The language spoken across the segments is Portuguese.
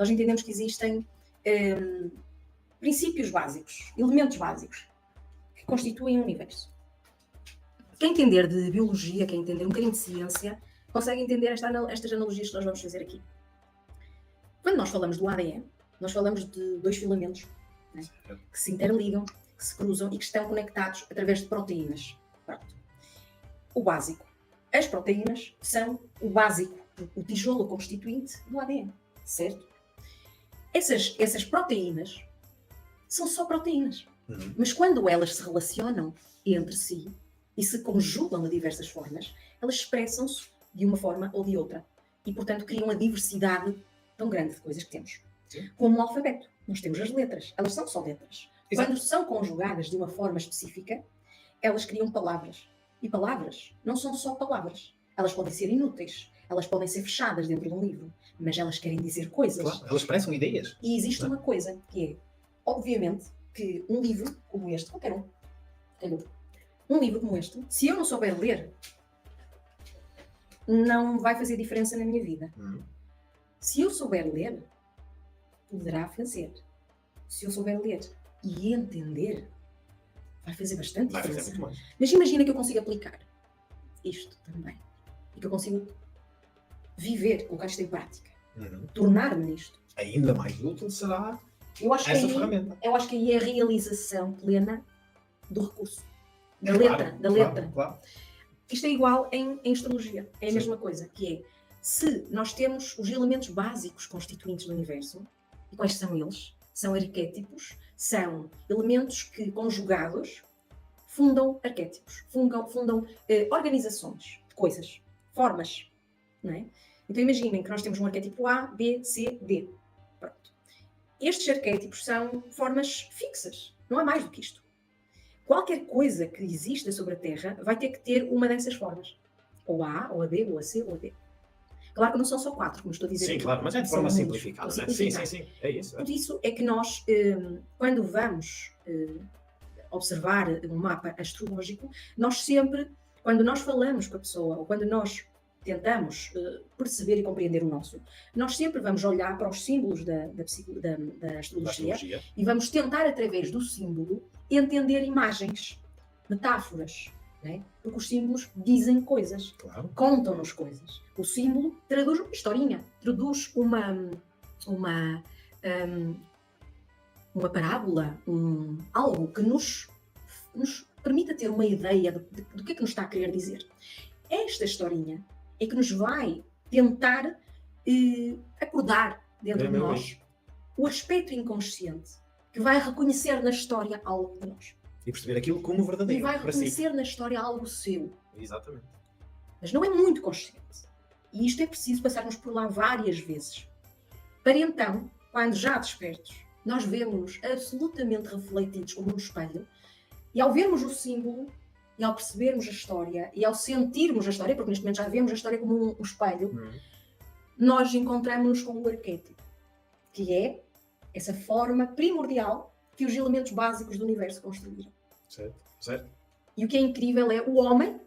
nós entendemos que existem princípios básicos, elementos básicos, que constituem o universo. Quem entender de biologia, quem entender um bocadinho de ciência, consegue entender estas analogias que nós vamos fazer aqui. Quando nós falamos do ADN, nós falamos de dois filamentos, né, que se interligam, que se cruzam e que estão conectados através de proteínas. Pronto. O básico. As proteínas são o básico, o tijolo constituinte do ADN, certo? Essas proteínas são só proteínas. Mas quando elas se relacionam entre si e se conjugam de diversas formas, elas expressam-se de uma forma ou de outra. E, portanto, criam a diversidade tão grande de coisas que temos. Sim. Como o alfabeto. Nós temos as letras. Elas são só letras. Exato. Quando são conjugadas de uma forma específica, elas criam palavras. E palavras não são só palavras. Elas podem ser inúteis. Elas podem ser fechadas dentro de um livro. Mas elas querem dizer coisas. Claro, elas expressam ideias. E existe uma coisa, que é, obviamente, que um livro como este, qualquer um livro como este, se eu não souber ler, não vai fazer diferença na minha vida. Se eu souber ler, poderá fazer. Se eu souber ler e entender, vai fazer bastante diferença. Vai fazer muito mais. Mas imagina que eu consigo aplicar isto também. E que eu consigo viver, colocar isto em prática. Tornar-me nisto. Ainda mais útil será essa ferramenta. Eu acho que aí é a realização plena do recurso. Da letra. Claro. Isto é igual em astrologia. É a mesma coisa, que é, se nós temos os elementos básicos constituintes do universo, e quais são eles? São arquétipos, são elementos que, conjugados, fundam arquétipos, fundam organizações de coisas, formas, não é? Então imaginem que nós temos um arquétipo A, B, C, D. Pronto. Estes arquétipos são formas fixas, não há mais do que isto. Qualquer coisa que exista sobre a Terra vai ter que ter uma dessas formas. Ou a A, ou a B, ou a C, ou a D. Claro que não são só 4, como estou a dizer. Sim, aqui. Claro, mas é de forma simplificada. Sim, é isso. Por isso é que nós, quando vamos observar um mapa astrológico, nós sempre, quando nós falamos com a pessoa, ou quando nós tentamos perceber e compreender o nosso, nós sempre vamos olhar para os símbolos da astrologia e vamos tentar, através do símbolo, entender imagens, metáforas, né? Porque os símbolos dizem coisas, contam-nos coisas. O símbolo traduz uma historinha, traduz uma parábola, algo que nos permita ter uma ideia do que é que nos está a querer dizer. Esta historinha é que nos vai tentar acordar dentro de nós o aspecto inconsciente que vai reconhecer na história algo de nós. E perceber aquilo como verdadeiro. E vai reconhecer na história algo seu. Exatamente. Mas não é muito consciente. E isto é preciso passarmos por lá várias vezes. Para então, quando já despertos, nós vemos-nos absolutamente refletidos como um espelho, e ao vermos o símbolo, e ao percebermos a história, e ao sentirmos a história, porque neste momento já vemos a história como um espelho, nós encontramos-nos com o arquétipo, que é essa forma primordial que os elementos básicos do universo construíram. Certo. E o que é incrível é o homem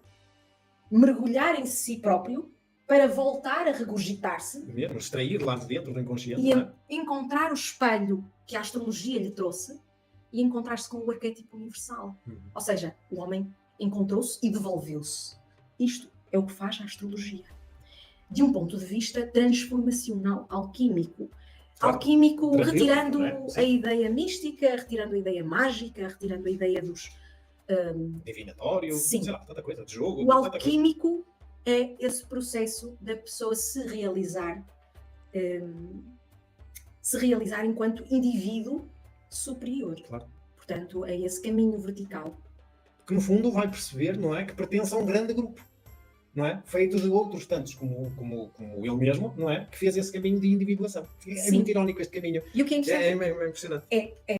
mergulhar em si próprio para voltar a regurgitar-se. Mesmo, extrair lá de dentro do inconsciente. E encontrar o espelho que a astrologia lhe trouxe e encontrar-se com o arquétipo universal. Ou seja, o homem encontrou-se e devolveu-se. Isto é o que faz a astrologia. De um ponto de vista transformacional, alquímico. Alquímico, retirando a ideia mística, retirando a ideia mágica, retirando a ideia dos... divinatório, sei lá, tanta coisa, de jogo. O alquímico é esse processo da pessoa se realizar enquanto indivíduo superior. Claro. Portanto, é esse caminho vertical. Que no fundo vai perceber, não é, que pertence a um grande grupo, não é? Feito de outros tantos como ele mesmo, não é? Que fez esse caminho de individuação. É muito irónico este caminho. E o que é interessante é impressionante. É